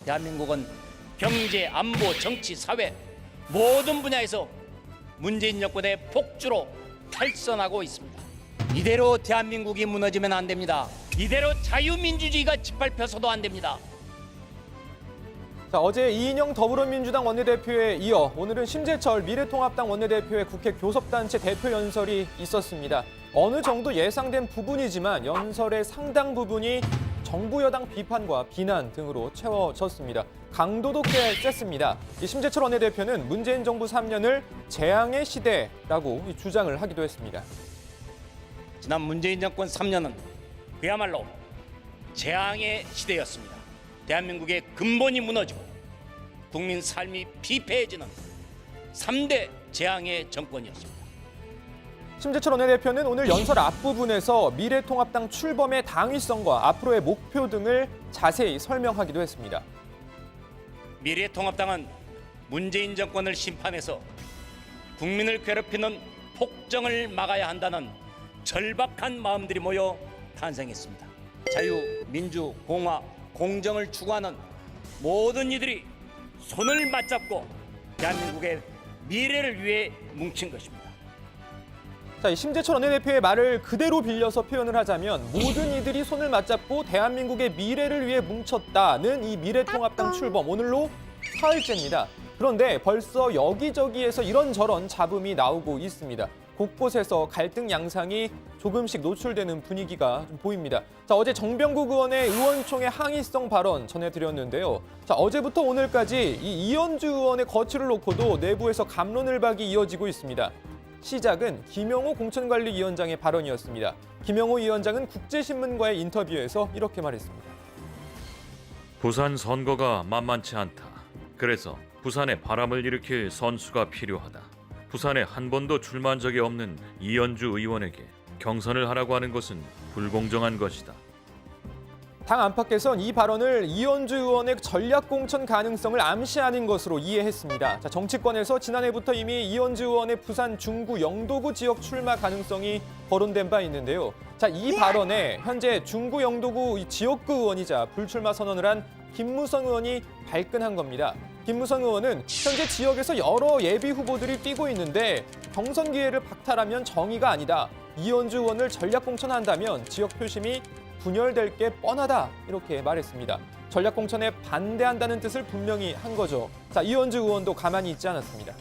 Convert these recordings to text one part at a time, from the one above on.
대한민국은 경제, 안보, 정치, 사회 모든 분야에서 문재인 정권의 폭주로 탈선하고 있습니다. 이대로 대한민국이 무너지면 안 됩니다. 이대로 자유민주주의가 짓밟혀서도 안 됩니다. 자, 어제 이인영 더불어민주당 원내대표에 이어 오늘은 심재철 미래통합당 원내대표의 국회 교섭단체 대표 연설이 있었습니다. 어느 정도 예상된 부분이지만 연설의 상당 부분이 정부 여당 비판과 비난 등으로 채워졌습니다. 강도도 꽤 셌습니다. 이 심재철 원내대표는 문재인 정부 3년을 재앙의 시대라고 주장을 하기도 했습니다. 지난 문재인 정권 3년은 그야말로 재앙의 시대였습니다. 대한민국의 근본이 무너지고 국민 삶이 피폐해지는 3대 재앙의 정권이었습니다. 심재철 원내대표는 오늘 연설 앞부분에서 미래통합당 출범의 당위성과 앞으로의 목표 등을 자세히 설명하기도 했습니다. 미래통합당은 문재인 정권을 심판해서 국민을 괴롭히는 폭정을 막아야 한다는 절박한 마음들이 모여 탄생했습니다. 자유, 민주, 공화, 공정을 추구하는 모든 이들이 손을 맞잡고 대한민국의 미래를 위해 뭉친 것입니다. 자, 이 심재철 원내대표의 말을 그대로 빌려서 표현을 하자면 모든 이들이 손을 맞잡고 대한민국의 미래를 위해 뭉쳤다는 이 미래통합당 출범 오늘로 사흘째입니다. 그런데 벌써 여기저기에서 이런저런 잡음이 나오고 있습니다. 곳곳에서 갈등 양상이 조금씩 노출되는 분위기가 좀 보입니다. 자, 어제 정병국 의원의 의원총회 항의성 발언 전해드렸는데요. 자, 어제부터 오늘까지 이 이현주 의원의 거취를 놓고도 내부에서 갑론을박이 이어지고 있습니다. 시작은 김영호 공천관리위원장의 발언이었습니다. 김영호 위원장은 국제신문과의 인터뷰에서 이렇게 말했습니다. 부산 선거가 만만치 않다. 그래서 부산에 바람을 일으킬 선수가 필요하다. 부산에 한 번도 출마한 적이 없는 이현주 의원에게 경선을 하라고 하는 것은 불공정한 것이다. 당 안팎에선 이 발언을 이현주 의원의 전략공천 가능성을 암시하는 것으로 이해했습니다. 자, 정치권에서 지난해부터 이미 이현주 의원의 부산 중구 영도구 지역 출마 가능성이 거론된 바 있는데요. 자, 이 발언에 현재 중구 영도구 지역구 의원이자 불출마 선언을 한 김무성 의원이 발끈한 겁니다. 김무성 의원은 현재 지역에서 여러 예비 후보들이 뛰고 있는데 경선 기회를 박탈하면 정의가 아니다. 이현주 의원을 전략 공천한다면 지역 표심이 분열될 게 뻔하다. 이렇게 말했습니다. 전략 공천에 반대한다는 뜻을 분명히 한 거죠. 자, 이현주 의원도 가만히 있지 않았습니다.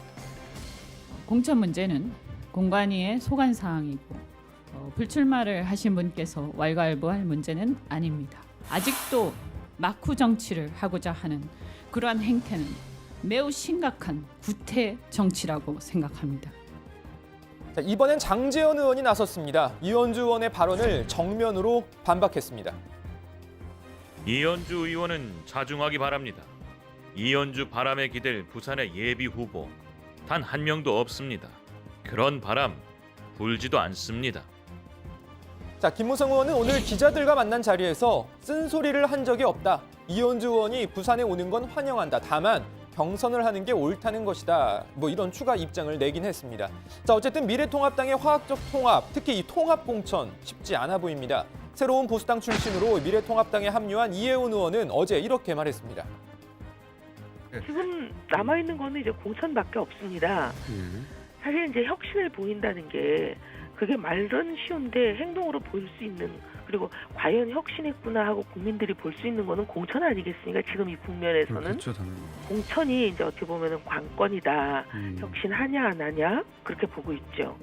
공천 문제는 공관위의 소관 사항이고 불출마를 하신 분께서 왈가왈부할 문제는 아닙니다. 아직도 막후 정치를 하고자 하는 그러한 행태는 매우 심각한 구태 정치라고 생각합니다. 자, 이번엔 장제원 의원이 나섰습니다. 이현주 의원의 발언을 정면으로 반박했습니다. 이현주 의원은 자중하기 바랍니다. 이현주 바람에 기댈 부산의 예비 후보 단 한 명도 없습니다. 그런 바람 불지도 않습니다. 자, 김무성 의원은 오늘 기자들과 만난 자리에서 쓴소리를 한 적이 없다. 이현주 의원이 부산에 오는 건 환영한다. 다만 경선을 하는 게 옳다는 것이다. 이런 추가 입장을 내긴 했습니다. 자, 어쨌든 미래통합당의 화학적 통합, 특히 이 통합 공천 쉽지 않아 보입니다. 새로운 보수당 출신으로 미래통합당에 합류한 이혜훈 의원은 어제 이렇게 말했습니다. 지금 남아있는 거는 이제 공천밖에 없습니다. 사실 이제 혁신을 보인다는 게 그게 말은 쉬운데 행동으로 보일 수 있는, 그리고 과연 혁신했구나 하고 국민들이 볼 수 있는 거는 공천 아니겠습니까? 지금 이 국면에서는 그렇죠, 공천이 이제 어떻게 보면은 관건이다. 혁신하냐 안 하냐 그렇게 보고 있죠.